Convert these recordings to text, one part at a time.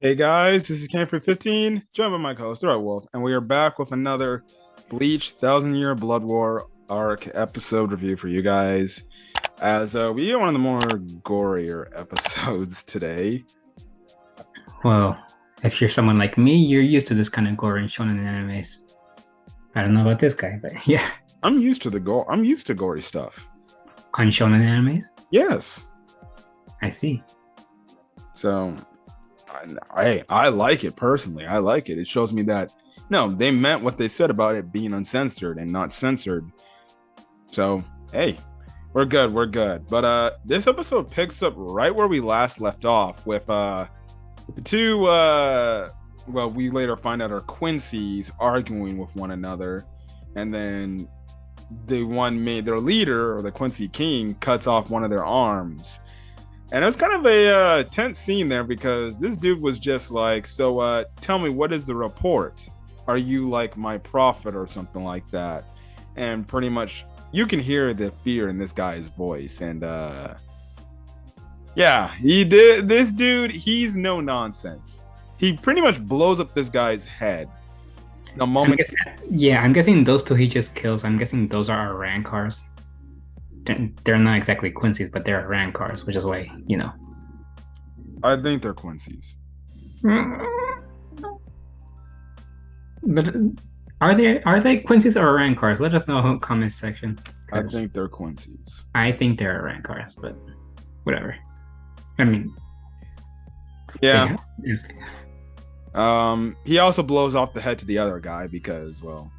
Hey guys, this is Camp for 15, joined by my co-host, Alright Wolf, and we are back with another Bleach Thousand Year Blood War arc episode review for you guys. As we get one of the more gorier episodes today. Well, if you're someone like me, you're used to this kind of gore and shonen animes. I don't know about this guy, but yeah, I'm used to the gore. I'm used to gory stuff. on shonen animes, Yes. I see. So I like it personally. I like it. It shows me that no, they meant what they said about it being uncensored and not censored. So hey, we're good. We're good. But this episode picks up right where we last left off with the two well, we later find out are Quincy's arguing with one another, and then the one made their leader, or the Quincy King, cuts off one of their arms. And it was kind of a tense scene there because this dude was just like, so tell me, what is the report? Are you like my prophet or something like that? And pretty much you can hear the fear in this guy's voice. And yeah, he did. This dude, he's no nonsense. He pretty much blows up this guy's head the I'm moment. guessing, yeah, I'm guessing those two he just kills. I'm guessing those are our Rancars. They're not exactly Quincy's, but they're Rancars, which is why, you know. I think they're Quincy's. But are they Quincy's or Rancars? Let us know in the comment section. I Because think they're Quincy's. I think they're Rancars, but whatever. I mean, Yeah. yeah. He also blows off the head to the other guy because, well,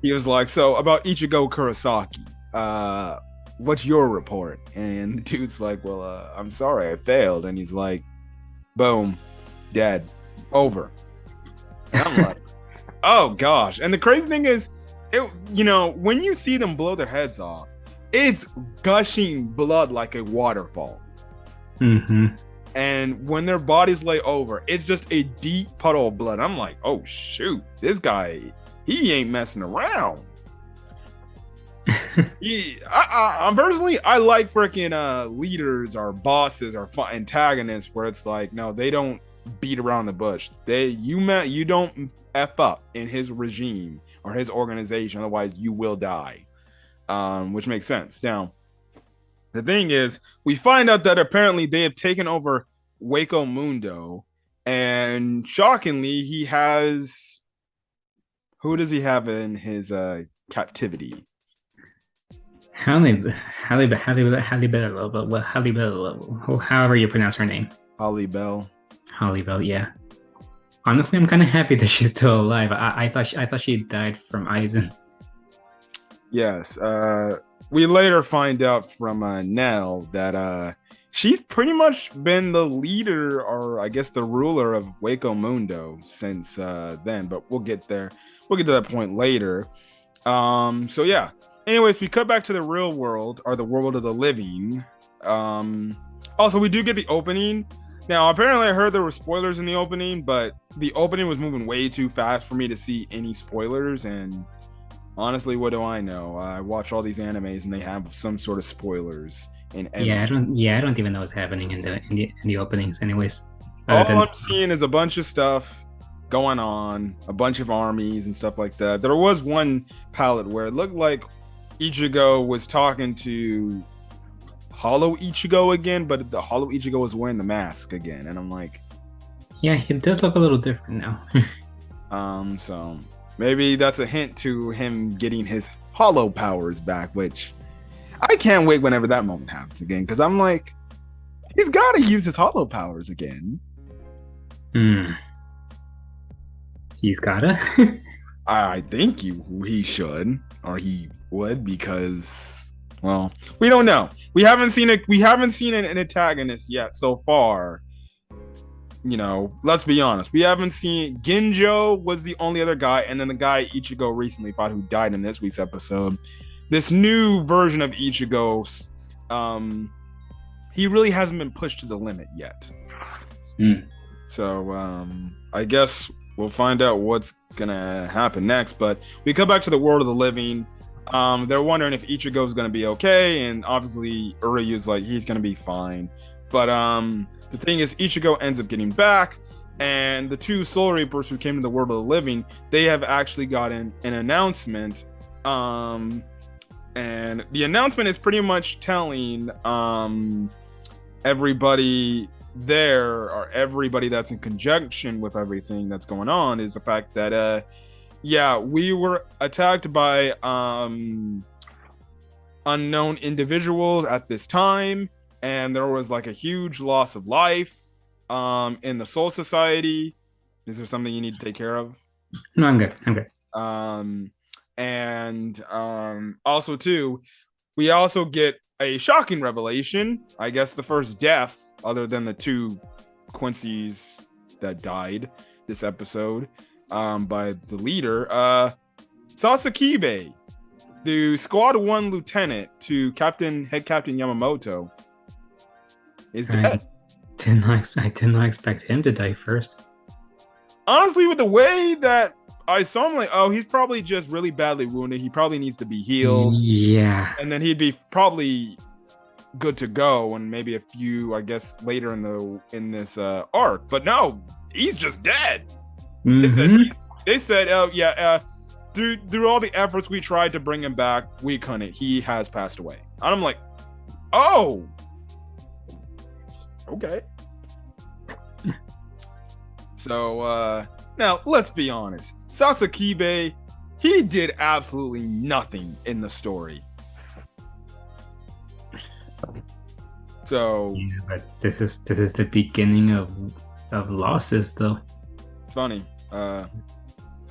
he was like, so about Ichigo Kurosaki, what's your report? And the dude's like, well, I'm sorry, I failed. And he's like, boom, dead, over. And I'm like, oh gosh. And the crazy thing is, when you see them blow their heads off, it's gushing blood like a waterfall. Mm-hmm. And when their bodies lay over, it's just a deep puddle of blood. I'm like, oh shoot, this guy, he ain't messing around. I'm personally, I like freaking leaders or bosses or antagonists where it's like, no, they don't beat around the bush. You don't f up in his regime or his organization, otherwise you will die. Which makes sense. Now, the thing is, we find out that apparently they have taken over Waco Mundo, and shockingly, he has, who does he have in his captivity? However you pronounce her name. Holly Bell. Holly Bell, yeah. Honestly, I'm kind of happy that she's still alive. I thought she died from Aizen. Yes. We later find out from Nell that she's pretty much been the leader, or I guess the ruler of Waco Mundo since then. But we'll get there. We'll get to that point later. So yeah. Anyways, we cut back to the real world, or the world of the living. Also, we do get the opening. Now, apparently, I heard there were spoilers in the opening, but the opening was moving way too fast for me to see any spoilers. And honestly, what do I know? I watch all these animes, and they have some sort of spoilers in every. Yeah, I don't even know what's happening in the openings, anyways. All Other than I'm seeing is a bunch of stuff going on, a bunch of armies and stuff like that. There was one palette where it looked like Ichigo was talking to Hollow Ichigo again, but the Hollow Ichigo was wearing the mask again, and I'm like, yeah, he does look a little different now. so maybe that's a hint to him getting his Hollow powers back, which I can't wait whenever that moment happens again, because I'm like, he's got to use his Hollow powers again. Hmm. He's gotta. I think he should, or he would, because, well, we don't know. We haven't seen an antagonist yet so far. Let's be honest. We haven't seen. Ginjo was the only other guy, and then the guy Ichigo recently fought, who died in this week's episode. This new version of Ichigo, he really hasn't been pushed to the limit yet. So I guess we'll find out what's gonna happen next. But we come back to the world of the living. They're wondering if Ichigo's gonna be okay, and obviously Uryu's like, he's gonna be fine. But the thing is, Ichigo ends up getting back, and the two Soul Reapers who came to the world of the living, they have actually gotten an announcement. And the announcement is pretty much telling everybody there, or everybody that's in conjunction with everything that's going on, is the fact that we were attacked by unknown individuals at this time, and there was like a huge loss of life in the Soul Society. Is there something you need to take care of? No, I'm good. I'm good. And also too, we also get a shocking revelation. I guess the first death, other than the two Quincy's that died this episode, by the leader, Sasakibe, the Squad 1 lieutenant to Head Captain Yamamoto, is dead. I did not expect him to die first. Honestly, with the way that I saw him, like, oh, he's probably just really badly wounded. He probably needs to be healed. Yeah. And then he'd be probably good to go, and maybe a few, I guess, later in this arc. But no, he's just dead. Mm-hmm. They said, oh yeah, through all the efforts we tried to bring him back, we couldn't. He has passed away. And I'm like, oh, okay. So now let's be honest. Sasakibe, he did absolutely nothing in the story. So yeah, but this is the beginning of losses, though. It's funny. Well,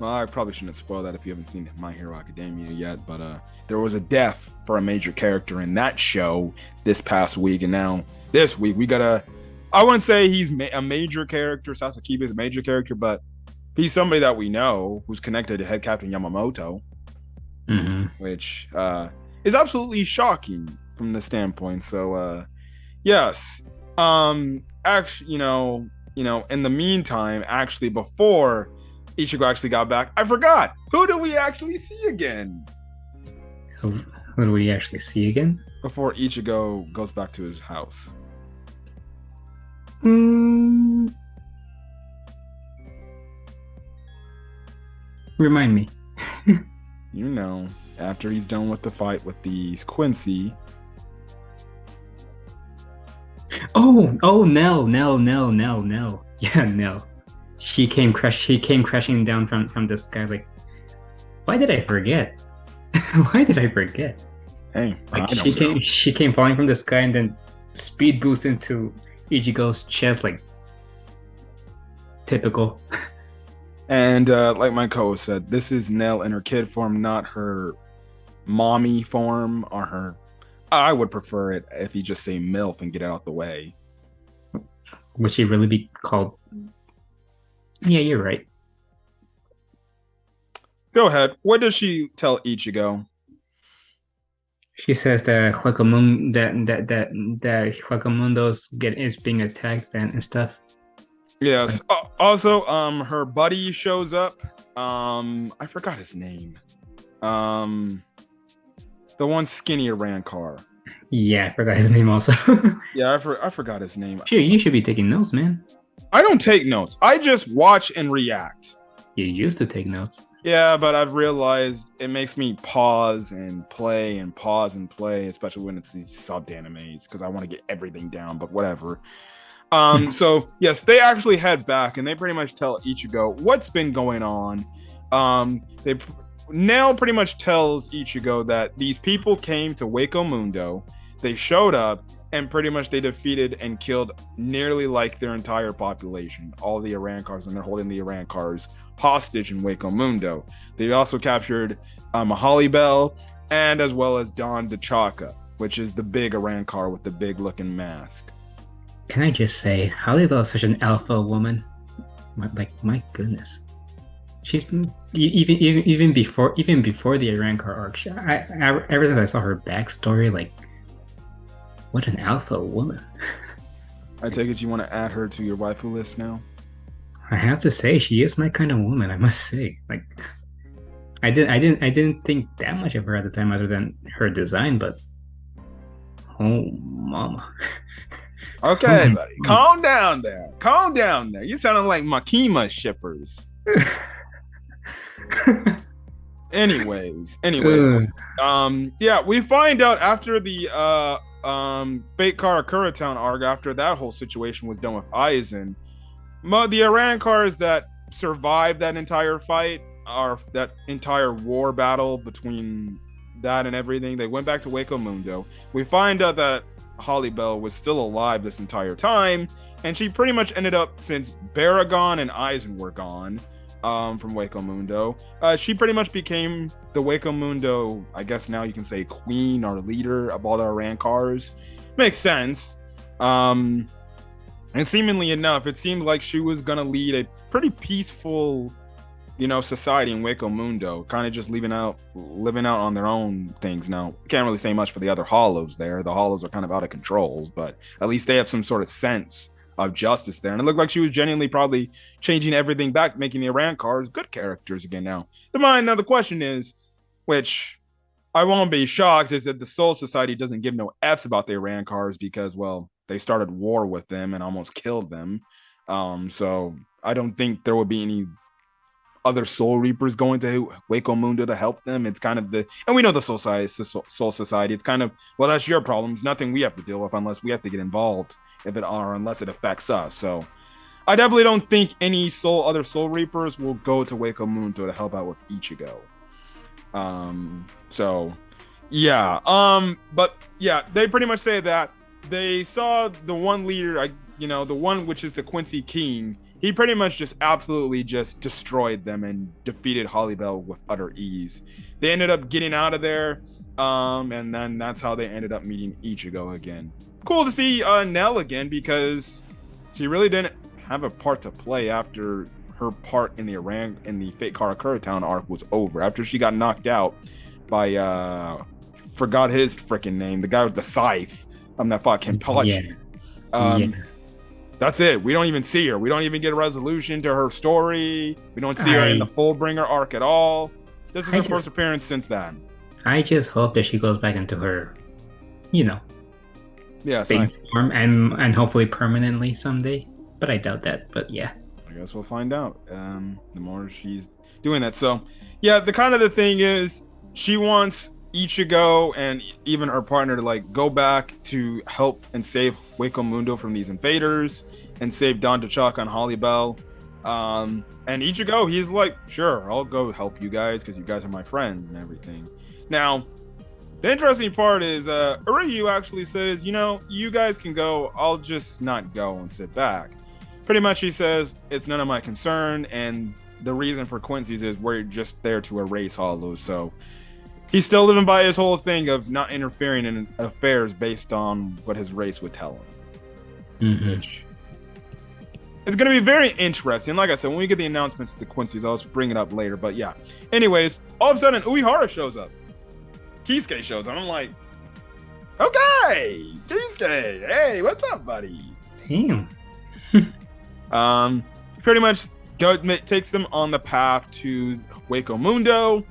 I probably shouldn't spoil that if you haven't seen My Hero Academia yet, but there was a death for a major character in that show this past week, and now this week we got I wouldn't say he's a major character. Sasakibe is a major character, but he's somebody that we know who's connected to Head Captain Yamamoto, which is absolutely shocking from the standpoint. So, yes, actually, you know, in the meantime, actually, before Ichigo actually got back, I forgot, who do we actually see again? Who do we actually see again? Before Ichigo goes back to his house. Remind me. You know, after he's done with the fight with these Quincy. Oh, no. Yeah, no. She came crashing down from the sky. Like, why did I forget? Why did I forget? Hey, like she came falling from the sky and then speed boost into Ichigo's chest, like typical. And like my co-host said, this is Nell in her kid form, not her mommy form, or her. I would prefer it if you just say MILF and get it out the way. Would she really be called? Yeah, you're right. Go ahead. What does she tell Ichigo? She says that Huecamundo's is being attacked and stuff. Yes. Also, her buddy shows up. I forgot his name. The one skinnier Rancor. Yeah, I forgot his name also. Yeah, I forgot his name. You should be taking notes, man. I don't take notes. I just watch and react. You used to take notes. Yeah, but I've realized it makes me pause and play and pause and play, especially when it's these subbed animes, because I want to get everything down, but whatever. So yes, they actually head back and they pretty much tell Ichigo what's been going on. Nell pretty much tells Ichigo that these people came to Hueco Mundo, they showed up, and pretty much they defeated and killed nearly like their entire population, all the Arancars, and they're holding the Arancars hostage in Hueco Mundo. They also captured Mahali Bell, and as well as Don DeChaka, which is the big Arancar with the big looking mask. Can I just say, Holly Bell is such an alpha woman. My goodness. She's even before the Arancar arc. Ever since I saw her backstory, like, what an alpha woman. I take it you want to add her to your waifu list now? I have to say, she is my kind of woman, I must say. Like, I didn't think that much of her at the time, other than her design, but oh mama. Okay, buddy. Calm down there. Calm down there. You sounding like Makima shippers. Anyways, yeah, we find out after the Fate Karakura Town arc, after that whole situation was done with Aizen, the Iran cars that survived that entire fight, or that entire war battle between that and everything, they went back to Waco Mundo. We find out that Holly Bell was still alive this entire time, and she pretty much ended up, since Baragon and Aizen were gone from Waco Mundo, she pretty much became the Waco Mundo, I guess now you can say, queen or leader of all the Iran cars. Makes sense. And seemingly enough, it seemed like she was gonna lead a pretty peaceful, society in Waco Mundo, kind of just living out on their own things. Now, can't really say much for the other Hollows there. The Hollows are kind of out of control, but at least they have some sort of sense of justice there. And it looked like she was genuinely probably changing everything back, making the Iran cars good characters again now. Now the question is, which I won't be shocked, is that the Soul Society doesn't give no F's about the Iran cars because, well, they started war with them and almost killed them. So I don't think there would be any other Soul Reapers going to Waco Mundo to help them. It's kind of and we know the Soul Society. It's kind of, well, that's your problem. It's nothing we have to deal with unless we have to get involved, unless it affects us. So I definitely don't think any other Soul Reapers will go to Waco Mundo to help out with Ichigo. So yeah. But yeah, they pretty much say that they saw the one leader, the one which is the Quincy King. He pretty much just absolutely just destroyed them and defeated Holly Bell with utter ease. They ended up getting out of there, and then that's how they ended up meeting Ichigo again. Cool to see Nell again, because she really didn't have a part to play after her part in the Fate Karakura Town arc was over. After she got knocked out by forgot his freaking name, the guy with the scythe. That fucking Pachi. That's it. We don't even see her. We don't even get a resolution to her story. We don't see her in the Fullbringer arc at all. This is her first appearance since then. I just hope that she goes back into her, big form and hopefully permanently someday. But I doubt that. But yeah. I guess we'll find out. The more she's doing that. So yeah, the thing is, she wants Ichigo and even her partner to go back to help and save Waco Mundo from these invaders and save Don T'Chaka and Holly Bell. And Ichigo, he's like, sure, I'll go help you guys because you guys are my friends and everything. Now, the interesting part is Uryu actually says, you guys can go, I'll just not go and sit back. Pretty much he says, it's none of my concern, and the reason for Quincy's is we're just there to erase Hollows. So he's still living by his whole thing of not interfering in affairs based on what his race would tell him. Which it's going to be very interesting. Like I said, when we get the announcements to Quincy's, I'll bring it up later. But yeah. Anyways, all of a sudden, Uehara shows up. Kisuke shows up. I'm like, okay, Kisuke, hey, what's up, buddy? Damn. Pretty much takes them on the path to Waco Mundo.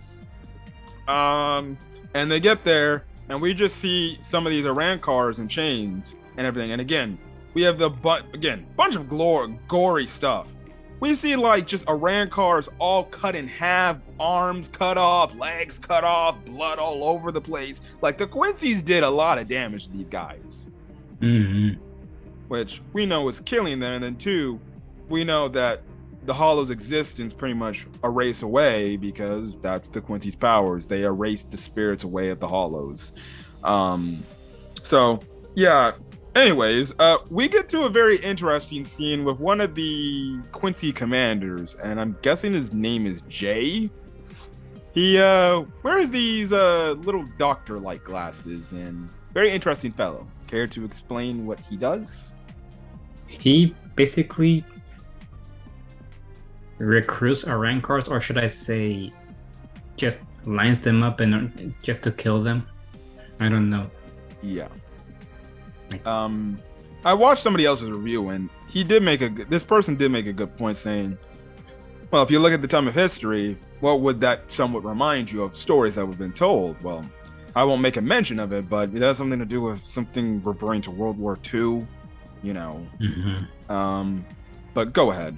And they get there, and we just see some of these Iran cars and chains and everything. And again, we have bunch of gory stuff. We see just Iran cars all cut in half, arms cut off, legs cut off, blood all over the place. The Quincy's did a lot of damage to these guys. Which we know is killing them. And then two, we know that the Hollow's existence pretty much erase away because that's the Quincy's powers. They erase the spirits away of the Hollows. So yeah. Anyways, we get to a very interesting scene with one of the Quincy commanders, and I'm guessing his name is Jay. He wears these little doctor-like glasses, and very interesting fellow. Care to explain what he does? He basically recruits Iran cars, or should I say, just lines them up and just to kill them. I don't know. Yeah. I watched somebody else's review, and this person did make a good point, saying, well, if you look at the time of history, what would that somewhat remind you of stories that have been told? Well, I won't make a mention of it, but it has something to do with something referring to World War II. you know. Mm-hmm. But go ahead.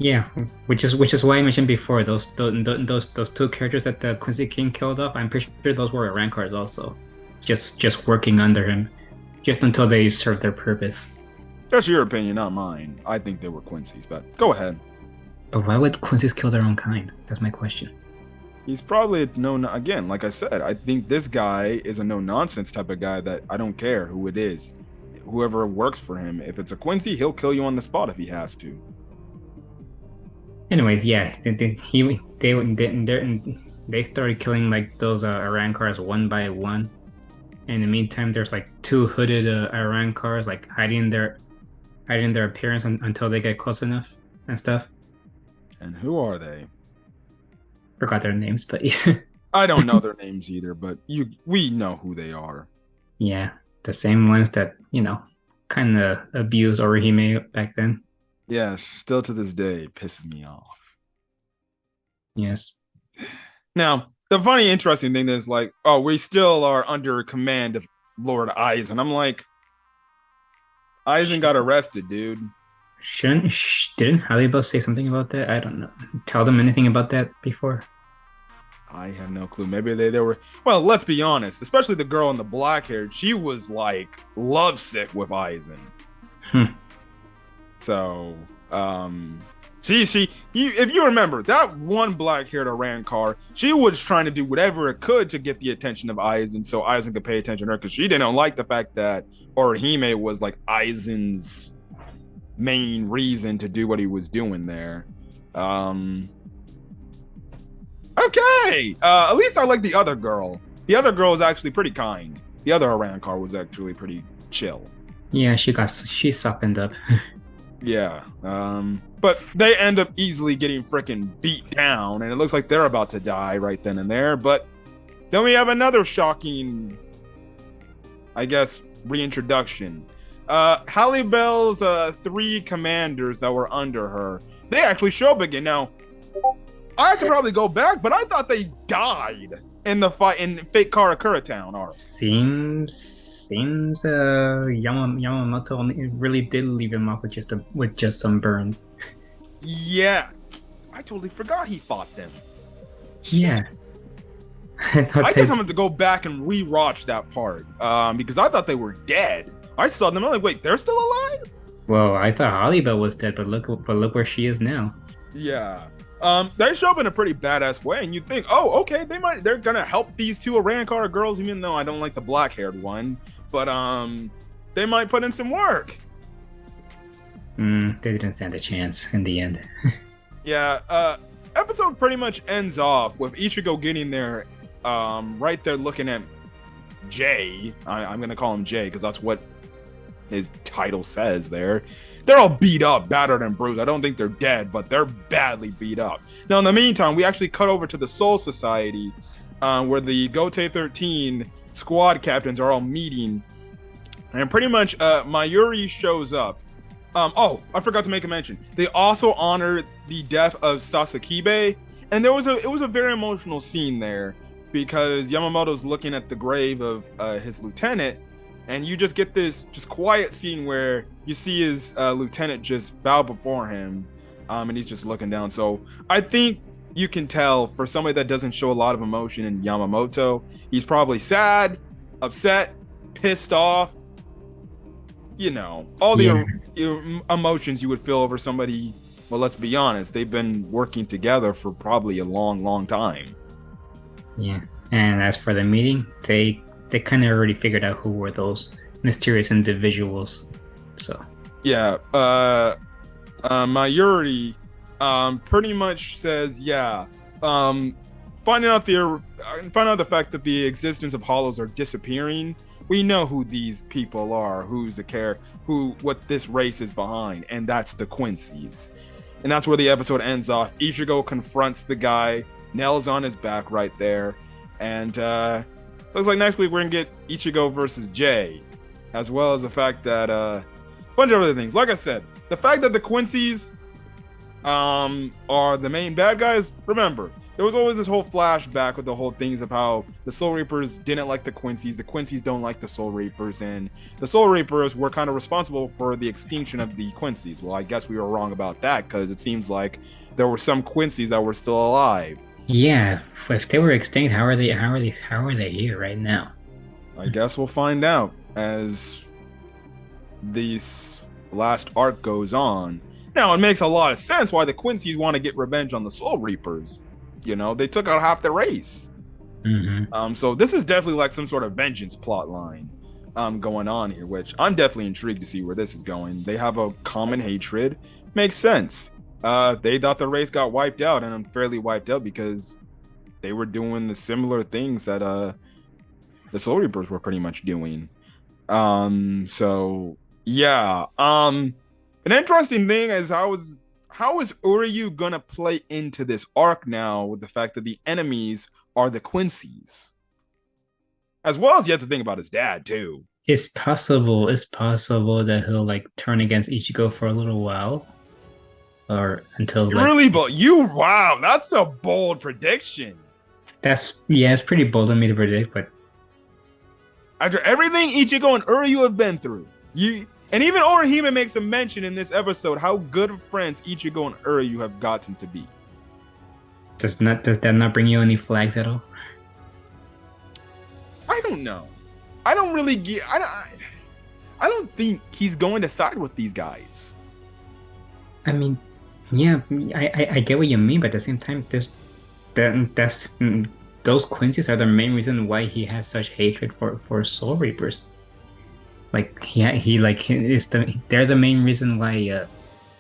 Yeah, which is why I mentioned before those two characters that the Quincy King killed off. I'm pretty sure those were rank cards also, just working under him, just until they serve their purpose. That's your opinion, not mine. I think they were Quincy's, but go ahead. But why would Quincy's kill their own kind? That's my question. He's probably again, like I said, I think this guy is a no nonsense type of guy that I don't care who it is. Whoever works for him. If it's a Quincy, he'll kill you on the spot if he has to. Anyways, yeah, they started killing like those Iran cars one by one. In the meantime, there's like two hooded Iran cars like hiding their appearance until they get close enough and stuff. And who are they? Forgot their names, but yeah. I don't know their names either, but we know who they are. Yeah, the same ones that, kind of abused Orihime back then. Yes, still to this day, pisses me off. Yes. Now, the funny, interesting thing is like, oh, we still are under command of Lord Eisen. I'm like, Eisen got arrested, dude. Didn't Halibut say something about that? I don't know. Tell them anything about that before? I have no clue. Maybe they were. Well, let's be honest. Especially the girl in the black hair. She was like lovesick with Eisen. So, if you remember that one black-haired Iran car, she was trying to do whatever it could to get the attention of Eisen, so Eisen could pay attention to her, because she didn't like the fact that Orihime was like Eisen's main reason to do what he was doing there. Okay. At least I like the other girl. The other girl is actually pretty kind. The other Iran car was actually pretty chill. Yeah, she softened up. Yeah. But they end up easily getting freaking beat down, and it looks like they're about to die right then and there. But then we have another shocking, I guess, reintroduction. Halle Bell's 3 commanders that were under her, they actually show up again. Now, I have to probably go back, but I thought they died in the fight in Fake Karakura Town arc. Seems Yamamoto really did leave him off with just some burns. Yeah, I totally forgot he fought them. Yeah. I guess I'm going to go back and rewatch that part because I thought they were dead. I saw them. I'm like, wait, they're still alive? Well, I thought Hollywood was dead, but look where she is now. Yeah. They show up in a pretty badass way, and you think, oh, okay, they're gonna help these 2 Arankara girls, even though I don't like the black-haired one, but they might put in some work. They didn't stand a chance in the end. Yeah, episode pretty much ends off with Ichigo getting there, right there looking at Jay. I'm gonna call him Jay because that's what his title says there. They're all beat up, battered and bruised. I don't think they're dead, but they're badly beat up. Now, in the meantime, we actually cut over to the Soul Society, where the Gote 13 squad captains are all meeting. And pretty much, Mayuri shows up. Oh, I forgot to make a mention. They also honored the death of Sasakibe. And it was a very emotional scene there, because Yamamoto's looking at the grave of his lieutenant, and you just get this just quiet scene where you see his lieutenant just bow before him, and he's just looking down. So I think you can tell, for somebody that doesn't show a lot of emotion in Yamamoto, he's probably sad, upset, pissed off. All the emotions you would feel over somebody. Well, let's be honest, they've been working together for probably a long, long time. Yeah, and as for the meeting, they kind of already figured out who were those mysterious individuals. So yeah, Mayuri pretty much says, yeah, finding out the fact that the existence of hollows are disappearing. We know who these people are, what this race is behind, and that's the Quincy's. And that's where the episode ends off. Ichigo confronts the guy, nails on his back right there, and looks like next week we're gonna get Ichigo versus Jay, as well as the fact that a bunch of other things. Like I said, the fact that the Quincy's are the main bad guys. Remember, there was always this whole flashback with the whole things of how the Soul Reapers didn't like the Quincy's don't like the Soul Reapers, and the Soul Reapers were kind of responsible for the extinction of the Quincy's. Well, I guess we were wrong about that because it seems like there were some Quincy's that were still alive. Yeah, if they were extinct, how are they? How are they here right now? I guess we'll find out as this last arc goes on. Now, it makes a lot of sense why the Quincy's want to get revenge on the Soul Reapers. You know, they took out half the race. Mm-hmm. So this is definitely like some sort of vengeance plot line going on here, which I'm definitely intrigued to see where this is going. They have a common hatred. Makes sense. They thought the race got wiped out and unfairly wiped out because they were doing the similar things that the Soul Reapers were pretty much doing. So yeah. An interesting thing is how is Uryu gonna play into this arc now with the fact that the enemies are the Quincy's? As well as you have to think about his dad too. It's possible that he'll like turn against Ichigo for a little while. Or until like, really, but wow, that's a bold prediction. It's pretty bold of me to predict, but after everything Ichigo and Uryu have been through, and even Orihime makes a mention in this episode how good of friends Ichigo and Uryu have gotten to be. Does that not bring you any flags at all? I don't know. I don't really get. I don't think he's going to side with these guys. I mean, yeah, I get what you mean, but at the same time, those Quincy's are the main reason why he has such hatred for Soul Reapers. Like, they're the main reason why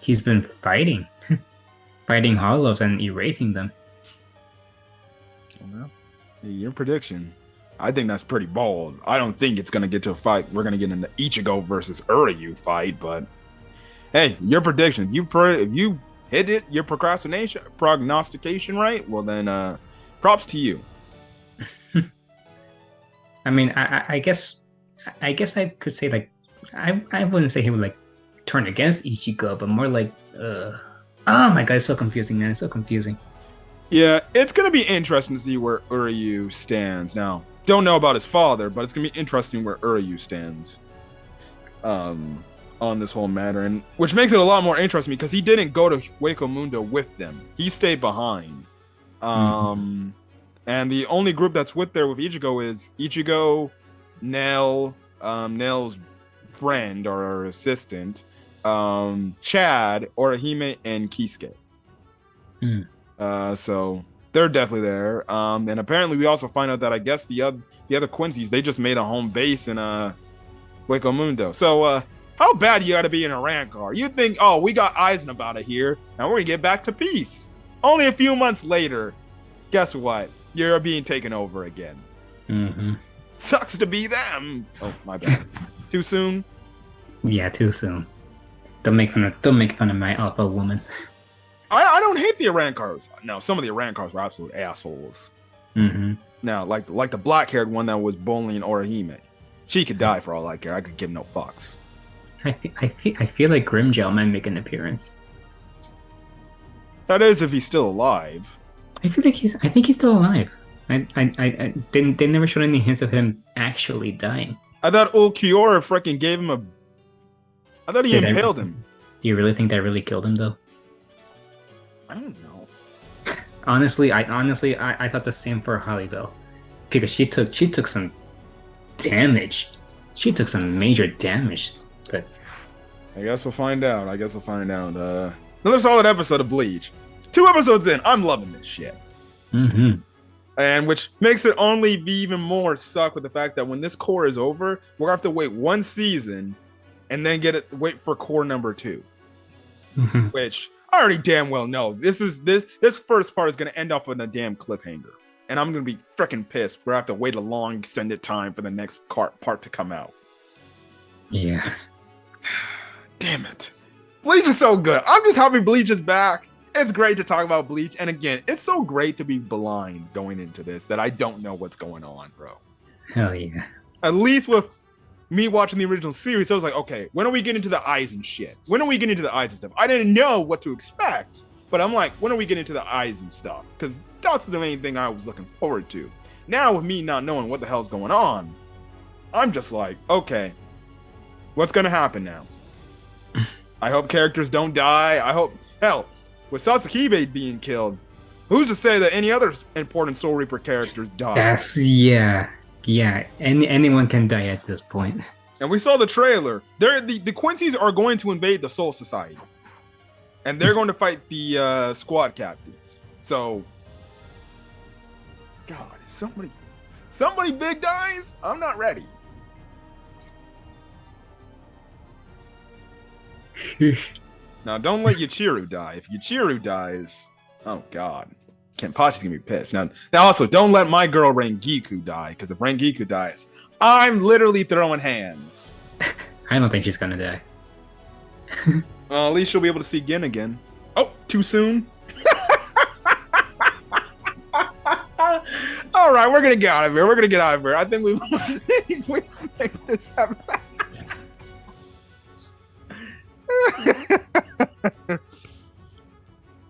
he's been fighting Hollows and erasing them. Well, your prediction. I think that's pretty bold. I don't think it's gonna get to a fight. We're gonna get into Ichigo versus Uryu fight, but hey, your prediction. If you hit it, your prognostication right, well then, props to you. I mean, I guess I could say like I wouldn't say he would like turn against Ichigo, but more like oh my god, it's so confusing, man. It's so confusing. Yeah, it's gonna be interesting to see where Uryu stands. Now, don't know about his father, but it's gonna be interesting where Uryu stands on this whole matter, and which makes it a lot more interesting because he didn't go to Hueco Mundo with them. He stayed behind. And the only group that's with Ichigo is Ichigo, Nell, Nell's friend or her assistant, Chad, Orihime, and Kisuke. So they're definitely there. And apparently we also find out that I guess the other Quincy's, they just made a home base in Hueco Mundo. So how bad you gotta be in a Rancor? You think, oh, we got Eisenabata here, and we're gonna get back to peace. Only a few months later, guess what? You're being taken over again. Sucks to be them. Oh, my bad. Too soon? Yeah, too soon. Don't make fun of my alpha woman. I don't hate the Arancars. No, some of the Arancars were absolute assholes. Now, like the black-haired one that was bullying Orihime. She could die for all I care. I could give no fucks. I feel like Grimgel might make an appearance. That is if he's still alive. I think he's still alive. They never showed any hints of him actually dying. I thought Ulquiorra freaking gave him I thought he impaled him. Do you really think that really killed him though? I don't know. Honestly, I thought the same for Hollyville, because she took some damage. She took some major damage. But I guess we'll find out. Another solid episode of Bleach. 2 episodes in, I'm loving this shit. And which makes it only be even more suck with the fact that when this core is over, we're gonna have to wait 1 season and then wait for core number 2. Which I already damn well know. This first part is gonna end up on a damn cliffhanger. And I'm gonna be freaking pissed. We're gonna have to wait a long extended time for the next part to come out. Yeah. Damn it. Bleach is so good. I'm just happy Bleach is back. It's great to talk about Bleach. And again, it's so great to be blind going into this that I don't know what's going on, bro. Hell yeah. At least with me watching the original series, I was like, okay, when are we getting to the eyes and shit? When are we getting to the eyes and stuff? I didn't know what to expect. But I'm like, when are we getting to the eyes and stuff? Because that's the main thing I was looking forward to. Now, with me not knowing what the hell's going on, I'm just like, okay, what's going to happen now? I hope characters don't die. I hope, hell, with Sasuke being killed, who's to say that any other important Soul Reaper characters die? That's yeah. Anyone can die at this point. And we saw the trailer. The Quincy's are going to invade the Soul Society, and they're going to fight the squad captains. So, God, somebody big dies. I'm not ready. Now, don't let Yachiru die. If Yachiru dies, oh God, Kenpachi's gonna be pissed. Now also, don't let my girl Rengiku die, because if Rengiku dies, I'm literally throwing hands. I don't think she's gonna die. At least she'll be able to see Gin again. Oh, too soon? All right, we're gonna get out of here. I think we make this happen.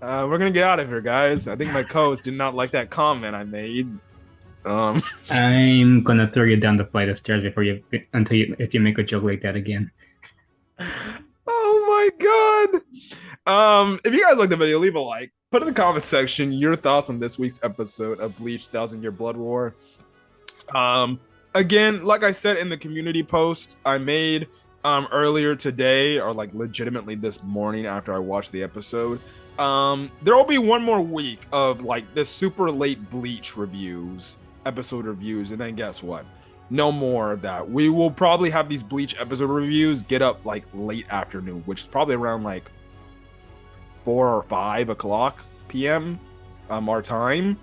We're gonna get out of here, guys. I think my co-host did not like that comment I made. I'm gonna throw you down the flight of stairs if you make a joke like that again. Oh my God! If you guys like the video, leave a like. Put in the comment section your thoughts on this week's episode of Bleach 1000 Year Blood War. Again, like I said in the community post I made earlier today, or like legitimately this morning after I watched the episode, there will be one more week of like the super late Bleach episode reviews, and then guess what? No more of that. We will probably have these Bleach episode reviews get up like late afternoon, which is probably around like 4 or 5 o'clock p.m. Our time,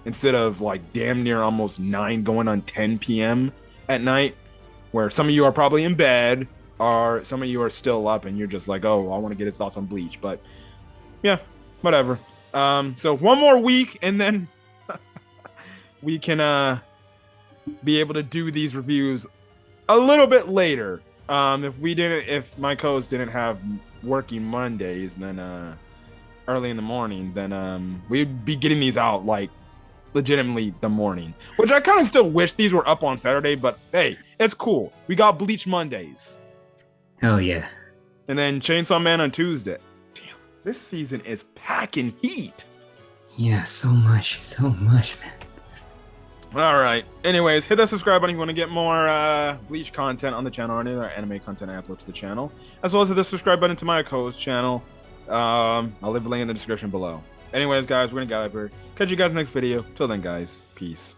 instead of like damn near almost 9 going on 10 p.m. at night, where some of you are probably in bed, or some of you are still up and you're just like, oh, I want to get his thoughts on Bleach. But yeah, whatever. So one more week, and then we can be able to do these reviews a little bit later. If my co-host didn't have working Mondays, then early in the morning, then we'd be getting these out like legitimately the morning, which I kind of still wish these were up on Saturday, but hey, it's cool. We got Bleach Mondays. Oh yeah. And then Chainsaw Man on Tuesday. Damn, this season is packing heat. Yeah, so much, man. All right. Anyways, hit that subscribe button if you want to get more Bleach content on the channel, or any other anime content I upload to the channel, as well as hit the subscribe button to my co-host channel. I'll leave a link in the description below. Anyways, guys, we're gonna get out of here. Catch you guys next video. Till then, guys, peace.